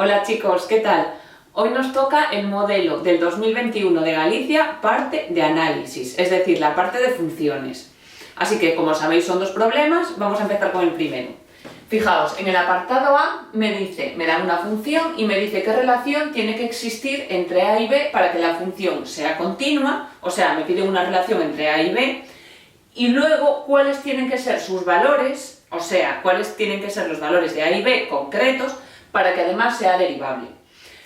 Hola chicos, ¿qué tal? Hoy nos toca el modelo del 2021 de Galicia, parte de análisis, es decir, la parte de funciones. Así que, como sabéis, son dos problemas, vamos a empezar con el primero. Fijaos, en el apartado A me da una función y me dice qué relación tiene que existir entre A y B para que la función sea continua, o sea, me pide una relación entre A y B, y luego cuáles tienen que ser sus valores, o sea, cuáles tienen que ser los valores de A y B concretos para que además sea derivable.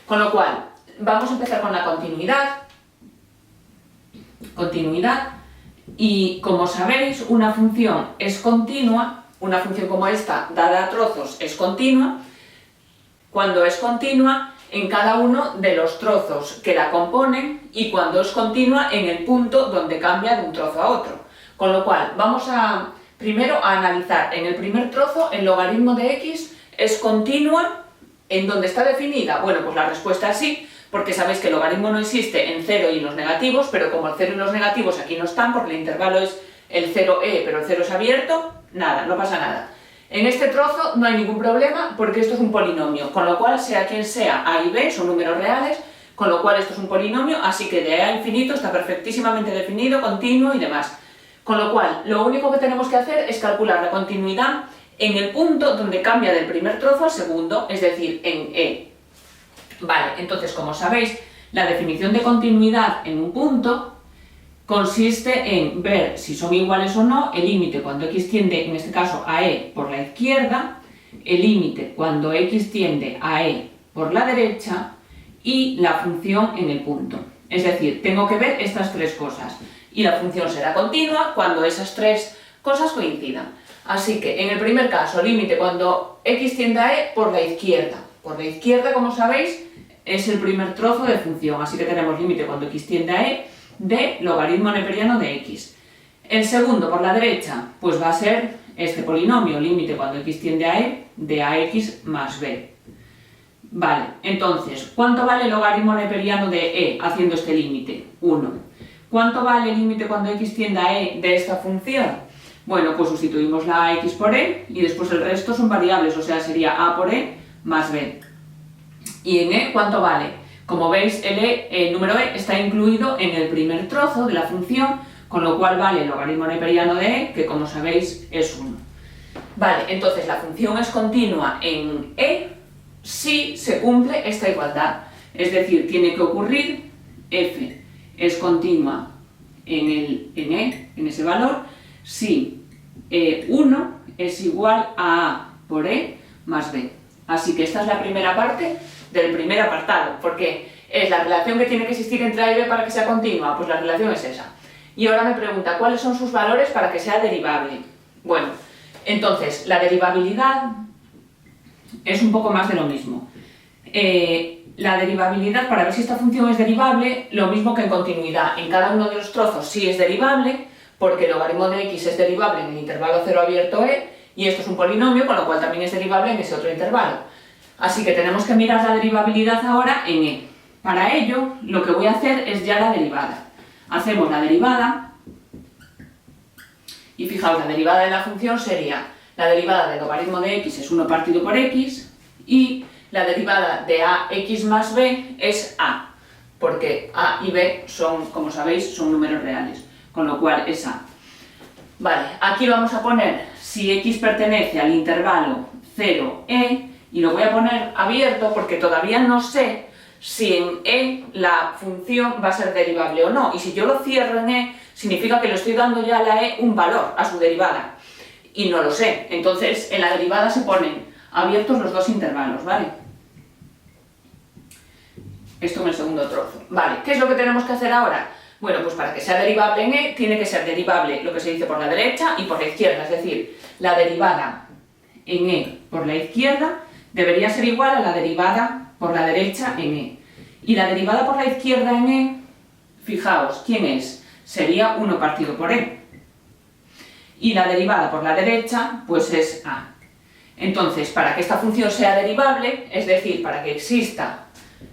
Con lo cual, vamos a empezar con la continuidad. Y como sabéis, una función es continua, una función como esta, dada a trozos, es continua, cuando es continua en cada uno de los trozos que la componen y cuando es continua en el punto donde cambia de un trozo a otro. Con lo cual, vamos a primero a analizar en el primer trozo el logaritmo de x es continua. ¿En dónde está definida? Bueno, pues la respuesta es sí, porque sabéis que el logaritmo no existe en 0 y en los negativos, pero como el 0 y los negativos aquí no están, porque el intervalo es el 0e, pero el 0 es abierto, nada, no pasa nada. En este trozo no hay ningún problema, porque esto es un polinomio, con lo cual, sea quien sea, a y b son números reales, con lo cual esto es un polinomio, así que de a a infinito está perfectísimamente definido, continuo y demás. Con lo cual, lo único que tenemos que hacer es calcular la continuidad en el punto donde cambia del primer trozo al segundo, es decir, en E. Vale, entonces, como sabéis, la definición de continuidad en un punto consiste en ver si son iguales o no el límite cuando x tiende, en este caso, a E por la izquierda, el límite cuando x tiende a E por la derecha y la función en el punto. Es decir, tengo que ver estas tres cosas y la función será continua cuando esas tres cosas coincidan. Así que, en el primer caso, límite cuando x tiende a E por la izquierda. Por la izquierda, como sabéis, es el primer trozo de función, así que tenemos límite cuando x tiende a E de logaritmo neperiano de x. El segundo, por la derecha, pues va a ser este polinomio, límite cuando x tiende a E de ax más b. Vale, entonces, ¿cuánto vale el logaritmo neperiano de E haciendo este límite? 1. ¿Cuánto vale el límite cuando x tiende a E de esta función? Bueno, pues sustituimos la x por e y después el resto son variables, o sea, sería a por e más b. ¿Y en e cuánto vale? Como veis, el número e está incluido en el primer trozo de la función, con lo cual vale el logaritmo neperiano de e, que como sabéis es 1. Vale, entonces la función es continua en e si se cumple esta igualdad. Es decir, tiene que ocurrir f es continua en ese valor, si 1 es igual a a por e más b. Así que esta es la primera parte del primer apartado, porque es la relación que tiene que existir entre a y b para que sea continua, pues la relación es esa. Y ahora me pregunta, ¿cuáles son sus valores para que sea derivable? Bueno, entonces, la derivabilidad es un poco más de lo mismo. La derivabilidad, para ver si esta función es derivable, lo mismo que en continuidad. En cada uno de los trozos sí es derivable, porque el logaritmo de x es derivable en el intervalo 0 abierto e, y esto es un polinomio, con lo cual también es derivable en ese otro intervalo. Así que tenemos que mirar la derivabilidad ahora en e. Para ello, lo que voy a hacer es ya la derivada. Hacemos la derivada, y fijaos, la derivada de la función sería, la derivada del logaritmo de x es 1 partido por x, y la derivada de ax más b es a, porque a y b son, como sabéis, son números reales. Con lo cual es a. Vale, aquí lo vamos a poner si x pertenece al intervalo 0e y lo voy a poner abierto porque todavía no sé si en e la función va a ser derivable o no. Y si yo lo cierro en e, significa que le estoy dando ya a la e un valor, a su derivada. Y no lo sé. Entonces, en la derivada se ponen abiertos los dos intervalos, ¿vale? Esto en el segundo trozo. Vale, ¿qué es lo que tenemos que hacer ahora? Bueno, pues para que sea derivable en e, tiene que ser derivable lo que se dice por la derecha y por la izquierda, es decir, la derivada en e por la izquierda debería ser igual a la derivada por la derecha en e. Y la derivada por la izquierda en e, fijaos, ¿quién es? Sería 1 partido por e. Y la derivada por la derecha, pues es a. Entonces, para que esta función sea derivable, es decir, para que existe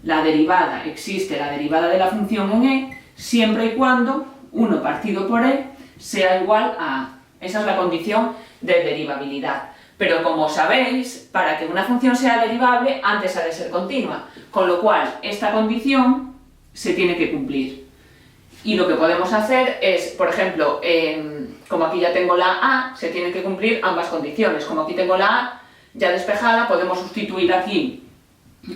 la derivada de la función en e, siempre y cuando 1 partido por e sea igual a a. Esa es la condición de derivabilidad. Pero como sabéis, para que una función sea derivable, antes ha de ser continua, con lo cual esta condición se tiene que cumplir. Y lo que podemos hacer es, por ejemplo, como aquí ya tengo la A, se tienen que cumplir ambas condiciones. Como aquí tengo la A ya despejada, podemos sustituir aquí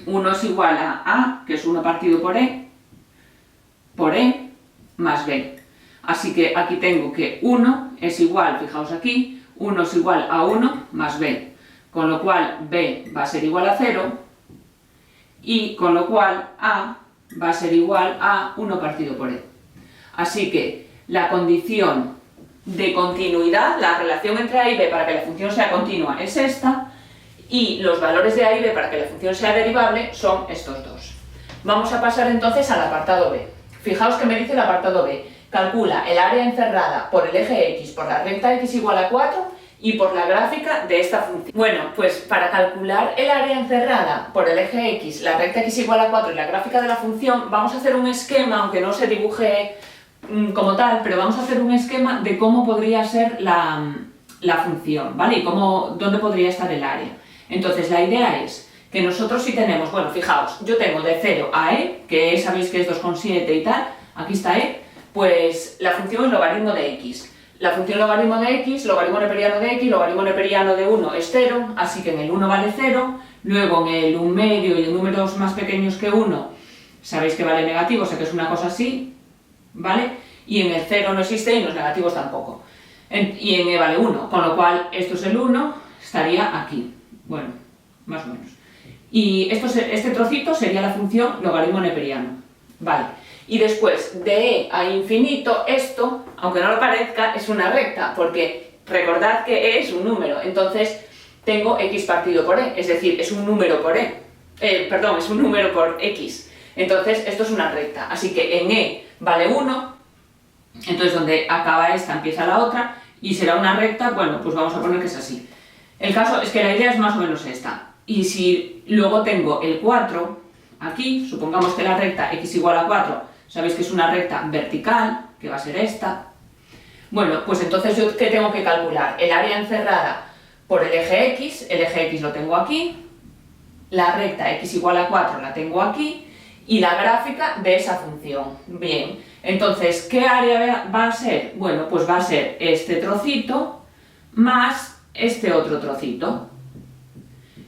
1 es igual a, que es 1 partido por E más B. Así que aquí tengo que 1 es igual, fijaos aquí, 1 es igual a 1 más B, con lo cual B va a ser igual a 0 y con lo cual A va a ser igual a 1 partido por E. Así que la condición de continuidad, la relación entre A y B para que la función sea continua es esta, y los valores de A y B para que la función sea derivable son estos dos. Vamos a pasar entonces al apartado B. Fijaos que me dice el apartado B. Calcula el área encerrada por el eje X por la recta X igual a 4 y por la gráfica de esta función. Bueno, pues para calcular el área encerrada por el eje X, la recta X igual a 4 y la gráfica de la función, vamos a hacer un esquema, aunque no se dibuje como tal, pero vamos a hacer un esquema de cómo podría ser la función, ¿vale? Y dónde podría estar el área. Entonces la idea es que nosotros si tenemos, bueno, fijaos, yo tengo de 0 a E, que sabéis que es 2,7 y tal, aquí está E, pues la función es logaritmo de X. La función logaritmo de X, logaritmo neperiano de X, logaritmo neperiano de 1 es 0, así que en el 1 vale 0, luego en el 1 medio y en números más pequeños que 1, sabéis que vale negativo, o sea que es una cosa así, ¿vale? Y en el 0 no existe y en los negativos tampoco. Y en E vale 1, con lo cual esto es el 1, estaría aquí. Bueno, más o menos. Y este trocito sería la función logaritmo neperiano. Vale. Y después, de E a infinito, esto, aunque no lo parezca, es una recta, porque recordad que E es un número, entonces tengo X partido por E, es decir, es un número por es un número por X. Entonces, esto es una recta, así que en E vale 1, entonces donde acaba esta empieza la otra, y será una recta, bueno, pues vamos a poner que es así. El caso es que la idea es más o menos esta, y si luego tengo el 4 aquí, supongamos que la recta X igual a 4, sabéis que es una recta vertical, que va a ser esta. Bueno, pues entonces yo ¿qué tengo que calcular? El área encerrada por el eje X lo tengo aquí, la recta X igual a 4 la tengo aquí, y la gráfica de esa función. Bien, entonces, ¿qué área va a ser? Bueno, pues va a ser este trocito más este otro trocito.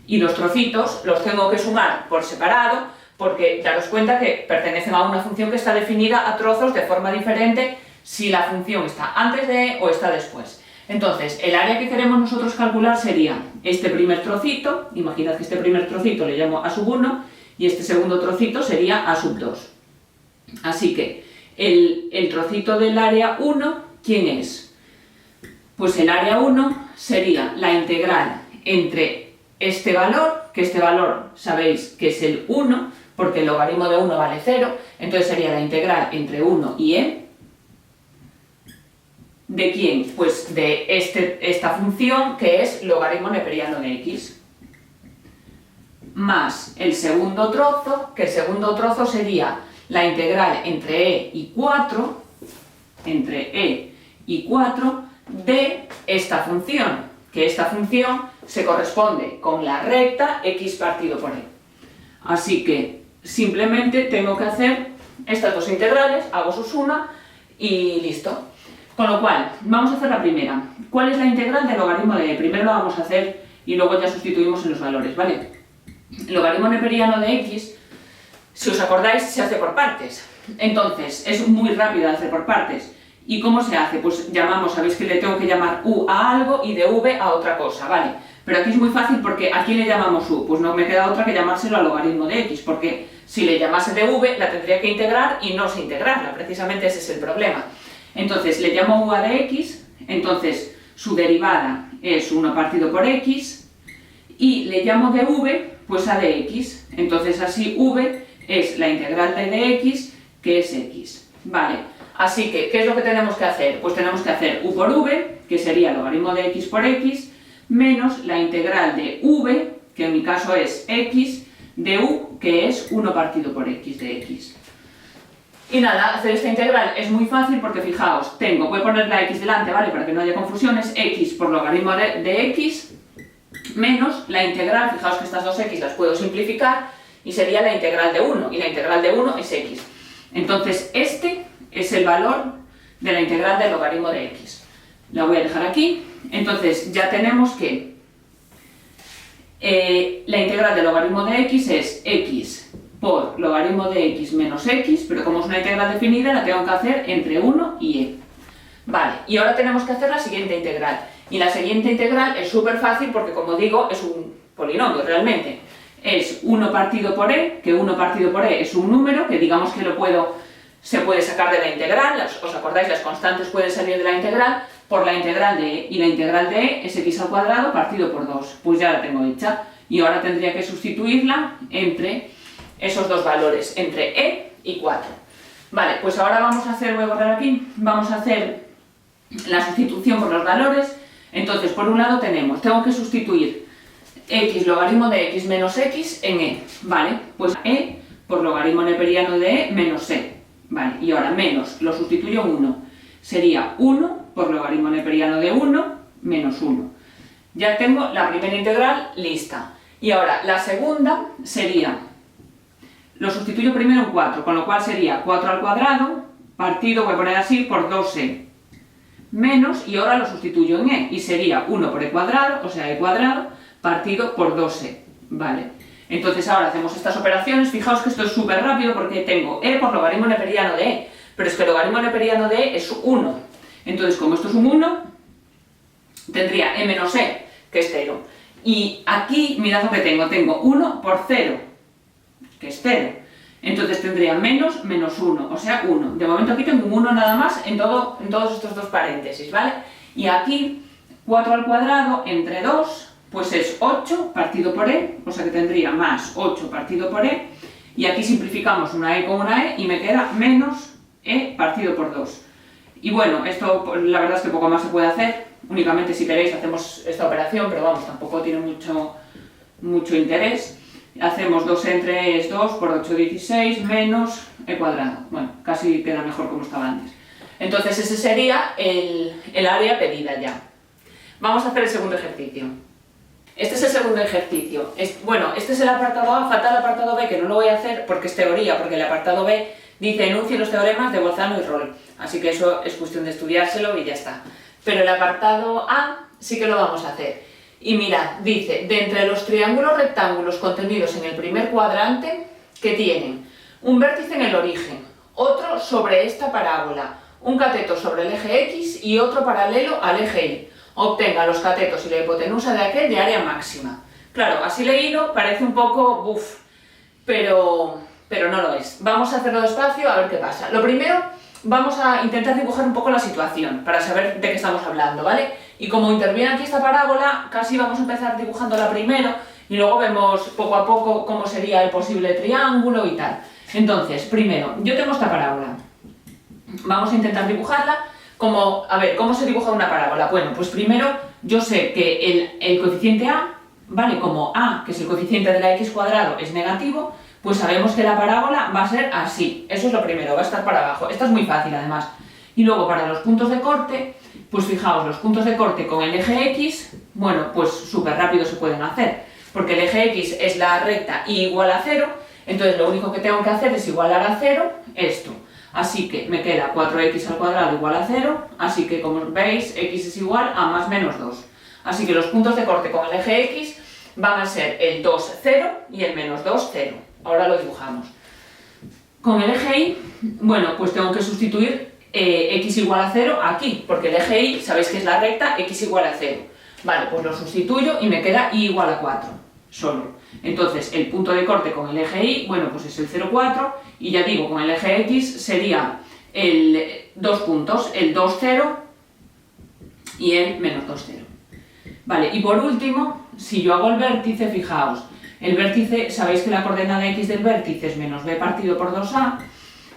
Y los trocitos los tengo que sumar por separado, porque daros cuenta que pertenecen a una función que está definida a trozos de forma diferente si la función está antes de o está después. Entonces, el área que queremos nosotros calcular sería este primer trocito, imaginad que este primer trocito le llamo A1 y este segundo trocito sería A2. Así que el trocito del área 1, ¿quién es? Pues el área 1 sería la integral entre este valor, que este valor sabéis que es el 1, porque el logaritmo de 1 vale 0, entonces sería la integral entre 1 y E. ¿De quién? Pues de esta función que es logaritmo neperiano de X. Más el segundo trozo, que el segundo trozo sería la integral entre E y 4, de esta función, que esta función se corresponde con la recta X partido por E. Así que simplemente tengo que hacer estas dos integrales, hago su suma y listo. Con lo cual, vamos a hacer la primera. ¿Cuál es la integral del logaritmo de E? Primero lo vamos a hacer y luego ya sustituimos en los valores, ¿vale? El logaritmo neperiano de X, si os acordáis, se hace por partes. Entonces, es muy rápido de hacer por partes. ¿Y cómo se hace? Pues llamamos, sabéis que le tengo que llamar U a algo y de V a otra cosa, ¿vale? Pero aquí es muy fácil porque ¿a quién le llamamos U? Pues no me queda otra que llamárselo al logaritmo de X, porque si le llamase de V la tendría que integrar y no sé integrarla, precisamente ese es el problema. Entonces le llamo U a de X, entonces su derivada es 1 partido por X, y le llamo de V, pues a de X, entonces así V es la integral de X, que es X, ¿vale? Así que, ¿qué es lo que tenemos que hacer? Pues tenemos que hacer U por V, que sería logaritmo de X por X, menos la integral de V, que en mi caso es X, de U, que es 1 partido por X de X. Y nada, hacer esta integral es muy fácil porque fijaos, voy a poner la X delante, ¿vale? Para que no haya confusiones, X por logaritmo de X, menos la integral, fijaos que estas dos x las puedo simplificar, y sería la integral de 1, y la integral de 1 es x. Entonces este es el valor de la integral del logaritmo de x. La voy a dejar aquí. Entonces ya tenemos que la integral del logaritmo de x es x por logaritmo de x menos x, pero como es una integral definida la tengo que hacer entre 1 y e. Vale, y ahora tenemos que hacer la siguiente integral. Y la siguiente integral es súper fácil porque, como digo, es un polinomio realmente. Es 1 partido por e, que 1 partido por e es un número que digamos que se puede sacar de la integral. ¿Os acordáis? Las constantes pueden salir de la integral por la integral de e, y la integral de e es x al cuadrado partido por 2. Pues ya la tengo hecha. Y ahora tendría que sustituirla entre esos dos valores, entre e y 4. Vale, pues ahora vamos a hacer, voy a borrar aquí, vamos a hacer la sustitución por los valores. Entonces, por un lado tengo que sustituir x logaritmo de x menos x en e, ¿vale? Pues e por logaritmo neperiano de e menos e, ¿vale? Y ahora menos, lo sustituyo en 1, sería 1 por logaritmo neperiano de 1 menos 1. Ya tengo la primera integral lista. Y ahora la segunda sería, lo sustituyo primero en 4, con lo cual sería 4 al cuadrado partido, voy a poner así, por 2e. Menos, y ahora lo sustituyo en e, y sería 1 por e cuadrado, o sea, e cuadrado, partido por 2e, ¿vale? Entonces ahora hacemos estas operaciones, fijaos que esto es súper rápido porque tengo e por logaritmo neperiano de e, pero es que el logaritmo neperiano de e es 1. Entonces, como esto es un 1, tendría e menos e, que es 0. Y aquí, mirad lo que tengo 1 por 0, que es 0. Entonces tendría menos 1, o sea 1. De momento aquí tengo un 1 nada más en todos estos dos paréntesis, ¿vale? Y aquí 4 al cuadrado entre 2, pues es 8 partido por e, o sea que tendría más 8 partido por e, y aquí simplificamos una e con una e y me queda menos e partido por 2. Y bueno, esto la verdad es que poco más se puede hacer, únicamente si queréis hacemos esta operación, pero vamos, tampoco tiene mucho interés. Hacemos 2 entre e es 2 por 8, 16 menos e cuadrado. Bueno, casi queda mejor como estaba antes. Entonces ese sería el área pedida ya. Vamos a hacer el segundo ejercicio. Este es el segundo ejercicio. Bueno, este es el apartado A, falta el apartado B, que no lo voy a hacer porque es teoría, porque el apartado B dice enuncie los teoremas de Bolzano y Rolle. Así que eso es cuestión de estudiárselo y ya está. Pero el apartado A sí que lo vamos a hacer. Y mirad, dice, de entre los triángulos rectángulos contenidos en el primer cuadrante, que tienen un vértice en el origen, otro sobre esta parábola, un cateto sobre el eje X y otro paralelo al eje Y. Obtenga los catetos y la hipotenusa de aquel de área máxima. Claro, así leído parece un poco buf, pero no lo es. Vamos a hacerlo despacio a ver qué pasa. Lo primero, vamos a intentar dibujar un poco la situación para saber de qué estamos hablando, ¿vale? Y como interviene aquí esta parábola, casi vamos a empezar dibujándola primero y luego vemos poco a poco cómo sería el posible triángulo y tal. Entonces, primero, yo tengo esta parábola. Vamos a intentar dibujarla como... A ver, ¿cómo se dibuja una parábola? Bueno, pues primero yo sé que el coeficiente A, ¿vale? Como A, que es el coeficiente de la x cuadrado, es negativo, pues sabemos que la parábola va a ser así. Eso es lo primero, va a estar para abajo. Esta es muy fácil además. Y luego para los puntos de corte, pues fijaos, los puntos de corte con el eje X, bueno, pues súper rápido se pueden hacer, porque el eje X es la recta y igual a 0, entonces lo único que tengo que hacer es igualar a 0 esto. Así que me queda 4x al cuadrado igual a 0, así que como veis, x es igual a más menos 2. Así que los puntos de corte con el eje X van a ser el 2, 0 y el menos 2, 0. Ahora lo dibujamos. Con el eje Y, bueno, pues tengo que sustituir x igual a 0 aquí, porque el eje Y, sabéis que es la recta, x igual a 0. Vale, pues lo sustituyo y me queda y igual a 4, solo. Entonces, el punto de corte con el eje Y, bueno, pues es el 0, 4, y ya digo, con el eje X sería dos puntos, el 2, 0 y el menos 2, 0. Vale, y por último, si yo hago el vértice, fijaos, el vértice, sabéis que la coordenada x del vértice es menos b partido por 2a.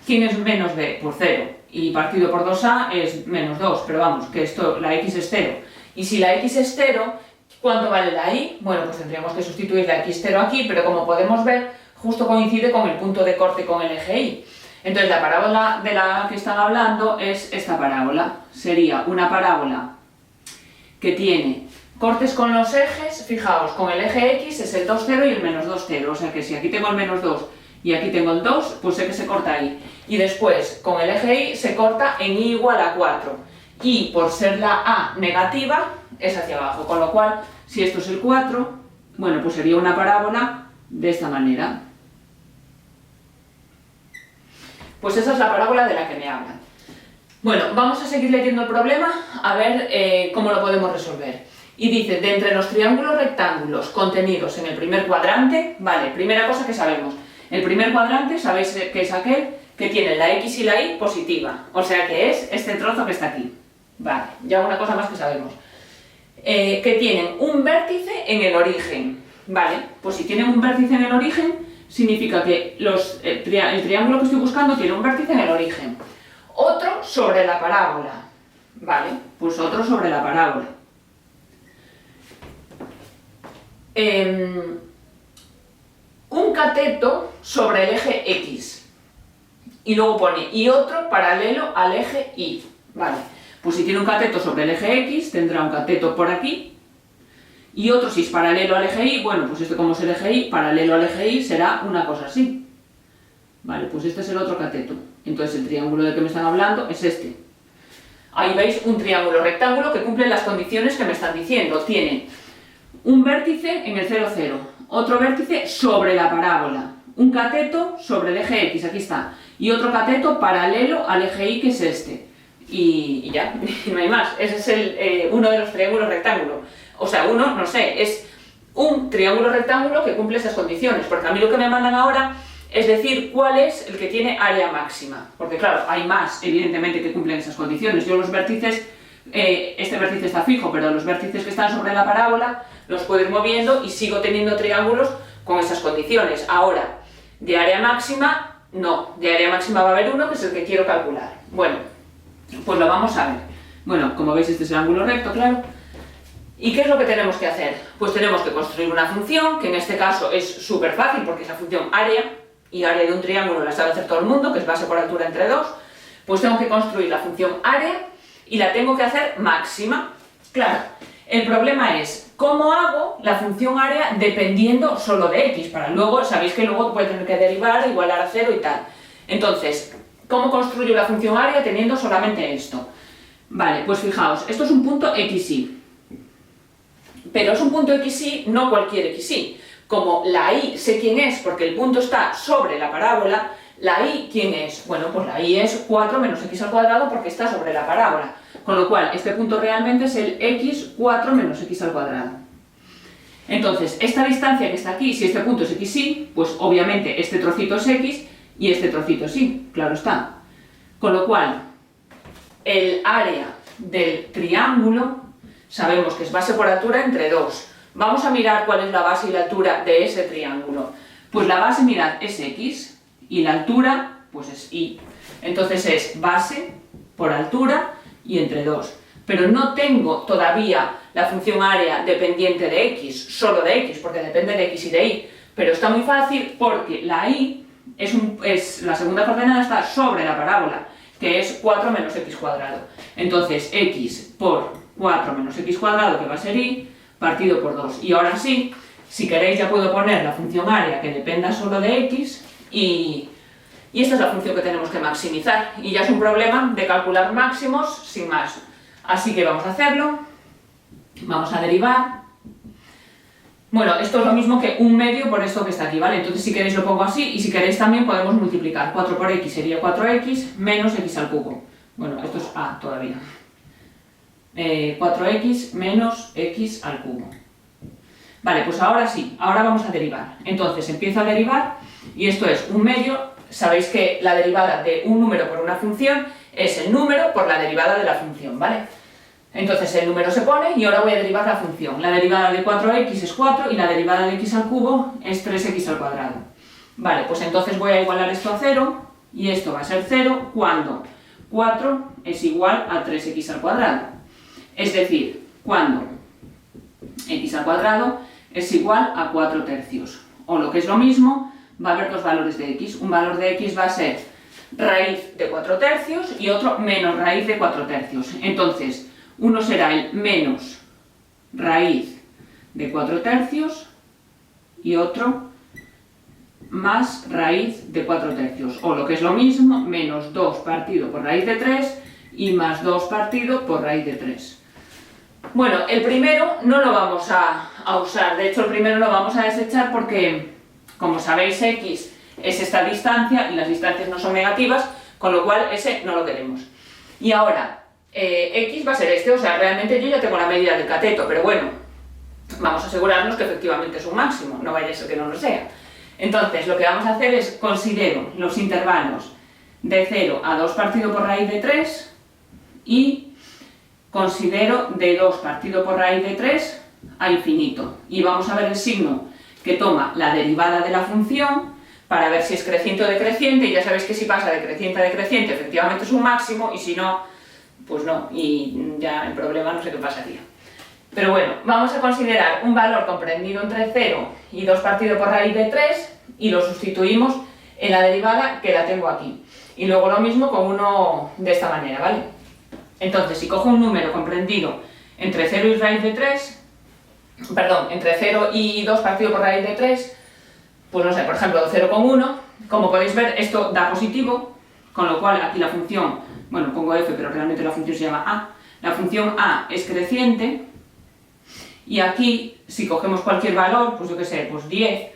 ¿Quién es menos b? Pues 0. Y partido por 2a es menos 2, pero vamos, que esto, la x es 0. Y si la x es 0, ¿cuánto vale la y? Bueno, pues tendríamos que sustituir la x0 aquí, pero como podemos ver, justo coincide con el punto de corte con el eje y. Entonces la parábola de la que están hablando es esta parábola. Sería una parábola que tiene Cortes con los ejes, fijaos, con el eje X es el 2, 0 y el menos 2, 0, o sea que si aquí tengo el menos 2 y aquí tengo el 2, pues sé que se corta ahí. Y después, con el eje Y se corta en Y igual a 4. Y por ser la A negativa, es hacia abajo, con lo cual, si esto es el 4, bueno, pues sería una parábola de esta manera. Pues esa es la parábola de la que me hablan. Bueno, vamos a seguir leyendo el problema, a ver cómo lo podemos resolver. Y dice, de entre los triángulos rectángulos contenidos en el primer cuadrante, vale, primera cosa que sabemos, el primer cuadrante, sabéis que es aquel que tiene la X y la Y positiva, o sea que es este trozo que está aquí. Vale, ya una cosa más que sabemos. Que tienen un vértice en el origen, vale, pues si tienen un vértice en el origen, significa que el triángulo que estoy buscando tiene un vértice en el origen. Otro sobre la parábola, vale, pues otro sobre la parábola. Un cateto sobre el eje X y luego pone y otro paralelo al eje Y, vale, pues si tiene un cateto sobre el eje X tendrá un cateto por aquí y otro si es paralelo al eje Y, bueno, pues este como es el eje Y, paralelo al eje Y será una cosa así, vale, pues este es el otro cateto, entonces el triángulo del que me están hablando es este. Ahí veis un triángulo rectángulo que cumple las condiciones que me están diciendo, tiene un vértice en el 0, 0, otro vértice sobre la parábola, un cateto sobre el eje X, aquí está, y otro cateto paralelo al eje Y, que es este. Y ya, no hay más. Ese es uno de los triángulos rectángulos. O sea, uno, no sé, es un triángulo rectángulo que cumple esas condiciones, porque a mí lo que me mandan ahora es decir cuál es el que tiene área máxima, porque claro, hay más, evidentemente, que cumplen esas condiciones. Yo los vértices, este vértice está fijo, pero los vértices que están sobre la parábola los puedo ir moviendo y sigo teniendo triángulos con esas condiciones. Ahora, de área máxima, no. De área máxima va a haber uno, que es el que quiero calcular. Bueno, pues lo vamos a ver. Bueno, como veis, este es el ángulo recto, claro. ¿Y qué es lo que tenemos que hacer? Pues tenemos que construir una función, que en este caso es súper fácil, porque es la función área, y área de un triángulo la sabe hacer todo el mundo, que es base por altura entre 2. Pues tengo que construir la función área y la tengo que hacer máxima. Claro, el problema es cómo hago la función área dependiendo solo de X, para luego, sabéis que luego puede tener que derivar, igualar a 0 y tal. Entonces, ¿cómo construyo la función área teniendo solamente esto? Vale, pues fijaos, esto es un punto XY. Pero es un punto XY, no cualquier XY. Como la Y sé quién es porque el punto está sobre la parábola, la Y ¿quién es? Bueno, pues la Y es 4 menos X al cuadrado porque está sobre la parábola. Con lo cual, este punto realmente es el X 4 menos X al cuadrado. Entonces, esta distancia que está aquí, si este punto es XY, pues obviamente este trocito es X y este trocito es Y, claro está. Con lo cual, el área del triángulo sabemos que es base por altura entre 2. Vamos a mirar cuál es la base y la altura de ese triángulo. Pues la base, mirad, es X y la altura, pues es Y. Entonces es base por altura y entre 2. Pero no tengo todavía la función área dependiente de X, solo de X, porque depende de X y de Y. Pero está muy fácil porque la Y la segunda coordenada está sobre la parábola, que es 4 menos X cuadrado. Entonces X por 4 menos X cuadrado, que va a ser Y, partido por 2. Y ahora sí, si queréis ya puedo poner la función área que dependa solo de X y esta es la función que tenemos que maximizar. Y ya es un problema de calcular máximos sin más. Así que vamos a hacerlo. Vamos a derivar. Bueno, esto es lo mismo que un medio por esto que está aquí, ¿vale? Entonces si queréis lo pongo así y si queréis también podemos multiplicar. 4 por X sería 4X menos X al cubo. Bueno, esto es A todavía. 4X menos X al cubo. Vale, pues ahora sí, ahora vamos a derivar. Entonces empiezo a derivar y esto es un medio. Sabéis que la derivada de un número por una función es el número por la derivada de la función, ¿vale? Entonces el número se pone y ahora voy a derivar la función. La derivada de 4x es 4 y la derivada de x al cubo es 3x al cuadrado. Vale, pues entonces voy a igualar esto a 0 y esto va a ser 0 cuando 4 es igual a 3x al cuadrado. Es decir, cuando x al cuadrado es igual a 4 tercios. O lo que es lo mismo, va a haber dos valores de x. Un valor de x va a ser raíz de 4 tercios y otro menos raíz de 4 tercios. Entonces, uno será el menos raíz de 4/3 y otro más raíz de 4/3, o lo que es lo mismo, menos 2 partido por raíz de 3 y más 2 partido por raíz de 3. Bueno, el primero no lo vamos a usar, de hecho el primero lo vamos a desechar porque, como sabéis, x es esta distancia y las distancias no son negativas, con lo cual ese no lo queremos. Y ahora, x va a ser este, o sea, realmente yo ya tengo la medida del cateto, pero bueno, vamos a asegurarnos que efectivamente es un máximo, no vaya a ser que no lo sea. Entonces, lo que vamos a hacer es considero los intervalos de 0 a 2 partido por raíz de 3 y considero de 2 partido por raíz de 3 a infinito. Y vamos a ver el signo que toma la derivada de la función para ver si es creciente o decreciente. Y ya sabéis que si pasa de creciente a decreciente efectivamente es un máximo, y si no, pues no, y ya el problema no sé qué pasaría. Pero bueno, vamos a considerar un valor comprendido entre 0 y 2 partido por raíz de 3 y lo sustituimos en la derivada que la tengo aquí. Y luego lo mismo con uno de esta manera, ¿vale? Entonces, si cojo un número comprendido entre 0 y raíz de 3, perdón, entre 0 y 2 partido por raíz de 3, pues no sé, por ejemplo, 0,1, como podéis ver, esto da positivo, con lo cual aquí la función, bueno, pongo f, pero realmente la función se llama a, la función a es creciente. Y aquí, si cogemos cualquier valor, pues yo qué sé, pues 10,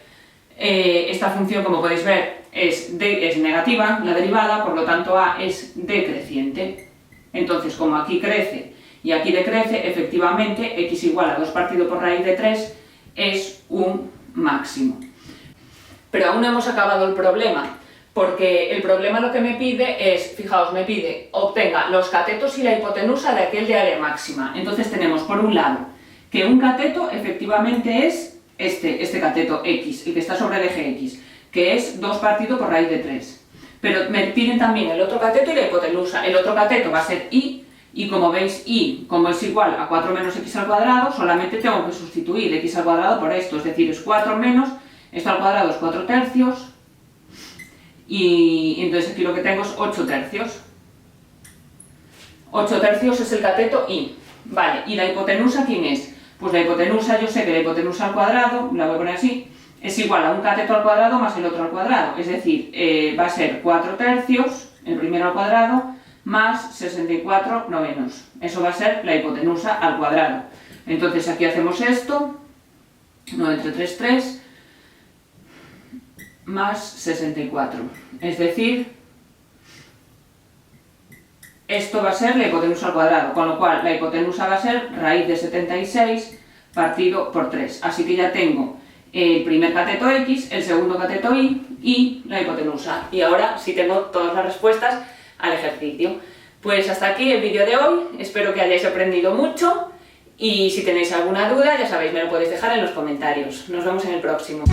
esta función, como podéis ver, es negativa, la derivada, por lo tanto a es decreciente. Entonces, como aquí crece y aquí decrece, efectivamente, x igual a 2 partido por raíz de 3 es un máximo. Pero aún no hemos acabado el problema, porque el problema lo que me pide es, fijaos, me pide obtenga los catetos y la hipotenusa de aquel de área máxima. Entonces tenemos, por un lado, que un cateto efectivamente es este cateto x, el que está sobre el eje x, que es 2 partido por raíz de 3. Pero me piden también el otro cateto y la hipotenusa. El otro cateto va a ser y como veis, y como es igual a 4 menos x al cuadrado, solamente tengo que sustituir x al cuadrado por esto, es decir, es 4 menos, esto al cuadrado es 4/3, y entonces aquí lo que tengo es 8/3. 8/3 es el cateto y. Vale, ¿y la hipotenusa quién es? Pues la hipotenusa, yo sé que la hipotenusa al cuadrado, la voy a poner así, es igual a un cateto al cuadrado más el otro al cuadrado, es decir, va a ser 4/3, el primero al cuadrado, más 64 novenos. Eso va a ser la hipotenusa al cuadrado. Entonces aquí hacemos esto, 9 entre 3, 3, más 64. Es decir, esto va a ser la hipotenusa al cuadrado, con lo cual la hipotenusa va a ser raíz de 76 partido por 3. Así que ya tengo el primer cateto x, el segundo cateto y la hipotenusa. Y ahora sí tengo todas las respuestas al ejercicio. Pues hasta aquí el vídeo de hoy, espero que hayáis aprendido mucho y si tenéis alguna duda, ya sabéis, me lo podéis dejar en los comentarios. Nos vemos en el próximo.